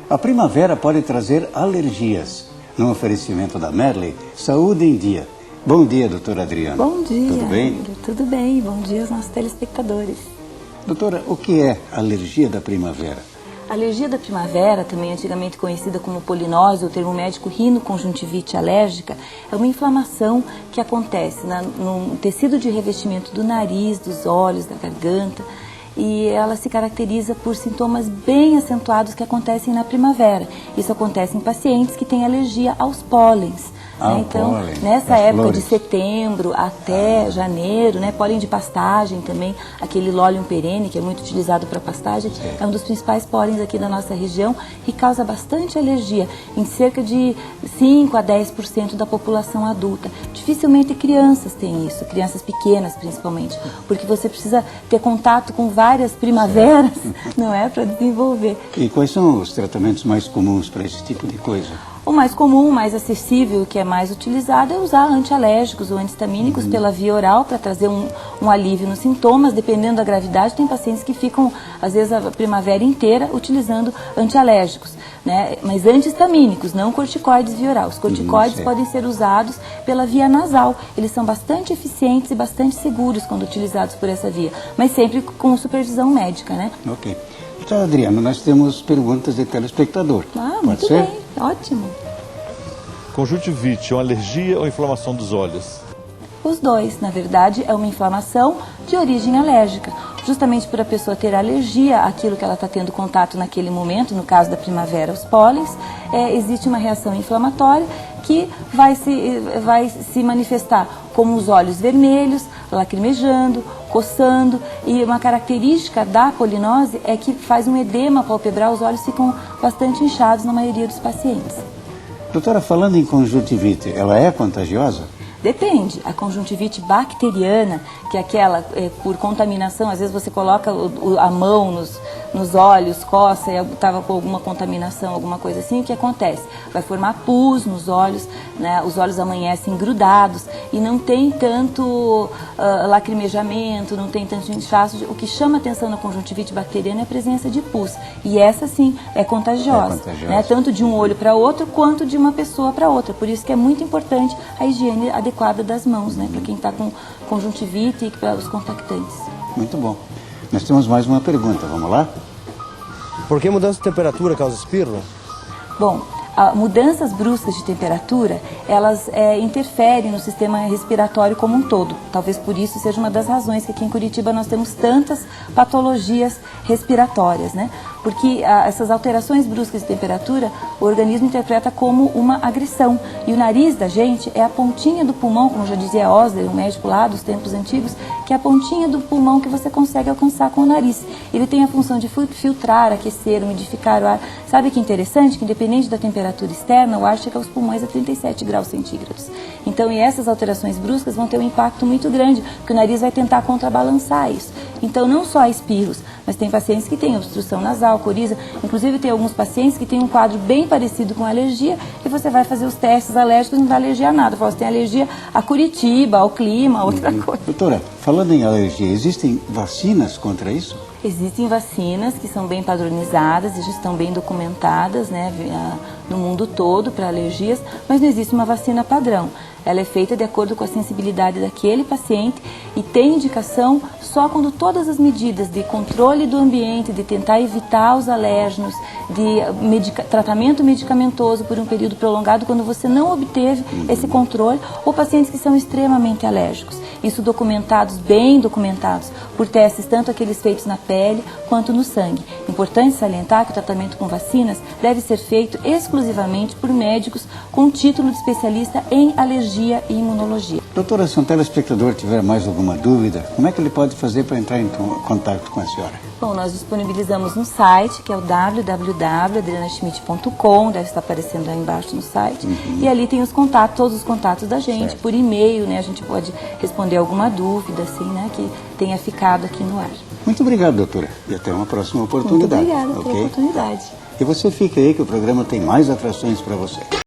A primavera pode trazer alergias. No oferecimento da Merley, saúde em dia. Bom dia, doutora Adriana. Bom dia. Tudo bem? André. Tudo bem. Bom dia aos nossos telespectadores. Doutora, o que é alergia da primavera? A alergia da primavera, também antigamente conhecida como polinose, o termo médico rinoconjuntivite alérgica, é uma inflamação que acontece no tecido de revestimento do nariz, dos olhos, da garganta, e ela se caracteriza por sintomas bem acentuados que acontecem na primavera. Isso acontece em pacientes que têm alergia aos pólens. Então, nessa época de setembro até janeiro, pólen de pastagem também, aquele Lolium perene, que é muito utilizado para pastagem, é um dos principais pólens aqui da nossa região e causa bastante alergia em cerca de 5 a 10% da população adulta. Dificilmente crianças têm isso, crianças pequenas principalmente, porque você precisa ter contato com várias primaveras, não é, para desenvolver. E quais são os tratamentos mais comuns para esse tipo de coisa? O mais comum, o mais acessível, o que é mais utilizado é usar antialérgicos ou antistamínicos pela via oral para trazer um alívio nos sintomas, dependendo da gravidade. Tem pacientes que ficam, às vezes, a primavera inteira utilizando antialérgicos, mas antihistamínicos, não corticoides via oral. Os corticoides podem ser usados pela via nasal. Eles são bastante eficientes e bastante seguros quando utilizados por essa via, mas sempre com supervisão médica, Ok. Então, Adriano, nós temos perguntas de telespectador. Muito bem, ótimo. Conjuntivite é uma alergia ou inflamação dos olhos? Os dois, na verdade, é uma inflamação de origem alérgica. Justamente por a pessoa ter alergia àquilo que ela está tendo contato naquele momento, no caso da primavera, os pólens, existe uma reação inflamatória que vai se manifestar como os olhos vermelhos, lacrimejando, coçando, e uma característica da polinose é que faz um edema palpebral, os olhos ficam bastante inchados na maioria dos pacientes. Doutora, falando em conjuntivite, ela é contagiosa? Depende. A conjuntivite bacteriana, que é aquela por contaminação, às vezes você coloca a mão nos olhos, coça e estava com alguma contaminação, alguma coisa assim, o que acontece? Vai formar pus nos olhos, os olhos amanhecem grudados e não tem tanto lacrimejamento, não tem tanto inchaço. O que chama atenção na conjuntivite bacteriana é a presença de pus. E essa sim é contagiosa, tanto de um olho para outro quanto de uma pessoa para outra. Por isso que é muito importante a higiene adequada das mãos, para quem está com conjuntivite e para os contactantes. Muito bom. Nós temos mais uma pergunta, vamos lá? Por que mudança de temperatura causa espirro? Bom, mudanças bruscas de temperatura, elas interferem no sistema respiratório como um todo. Talvez por isso seja uma das razões que aqui em Curitiba nós temos tantas patologias respiratórias, Porque essas alterações bruscas de temperatura, o organismo interpreta como uma agressão. E o nariz da gente é a pontinha do pulmão, como já dizia Osler, um médico lá dos tempos antigos, que é a pontinha do pulmão que você consegue alcançar com o nariz. Ele tem a função de filtrar, aquecer, umidificar o ar. Sabe que interessante? Que independente da temperatura externa, o ar chega aos pulmões a 37 graus centígrados. Então, e essas alterações bruscas vão ter um impacto muito grande, porque o nariz vai tentar contrabalançar isso. Então, não só espirros, mas tem pacientes que têm obstrução nasal, coriza. Inclusive, tem alguns pacientes que têm um quadro bem parecido com alergia e você vai fazer os testes alérgicos e não dá alergia a nada. Você tem alergia a Curitiba, ao clima, a outra coisa. Doutora, falando em alergia, existem vacinas contra isso? Existem vacinas que são bem padronizadas e já estão bem documentadas no mundo todo para alergias, mas não existe uma vacina padrão. Ela é feita de acordo com a sensibilidade daquele paciente e tem indicação só quando todas as medidas de controle do ambiente, de tentar evitar os alérgenos, de tratamento medicamentoso por um período prolongado, quando você não obteve esse controle, ou pacientes que são extremamente alérgicos. Isso documentados, bem documentados, por testes tanto aqueles feitos na pele quanto no sangue. Importante salientar que o tratamento com vacinas deve ser feito exclusivamente por médicos com título de especialista em alergia e imunologia. Doutora, se um telespectador tiver mais alguma dúvida, como é que ele pode fazer para entrar em contato com a senhora? Bom, nós disponibilizamos um site, que é o www.adrianaschmidt.com, deve estar aparecendo aí embaixo no site, e ali tem os contatos, todos os contatos da gente, por e-mail, a gente pode responder alguma dúvida, assim, que tenha ficado aqui no ar. Muito obrigado, doutora, e até uma próxima oportunidade. Muito obrigada pela oportunidade. E você fica aí que o programa tem mais atrações para você.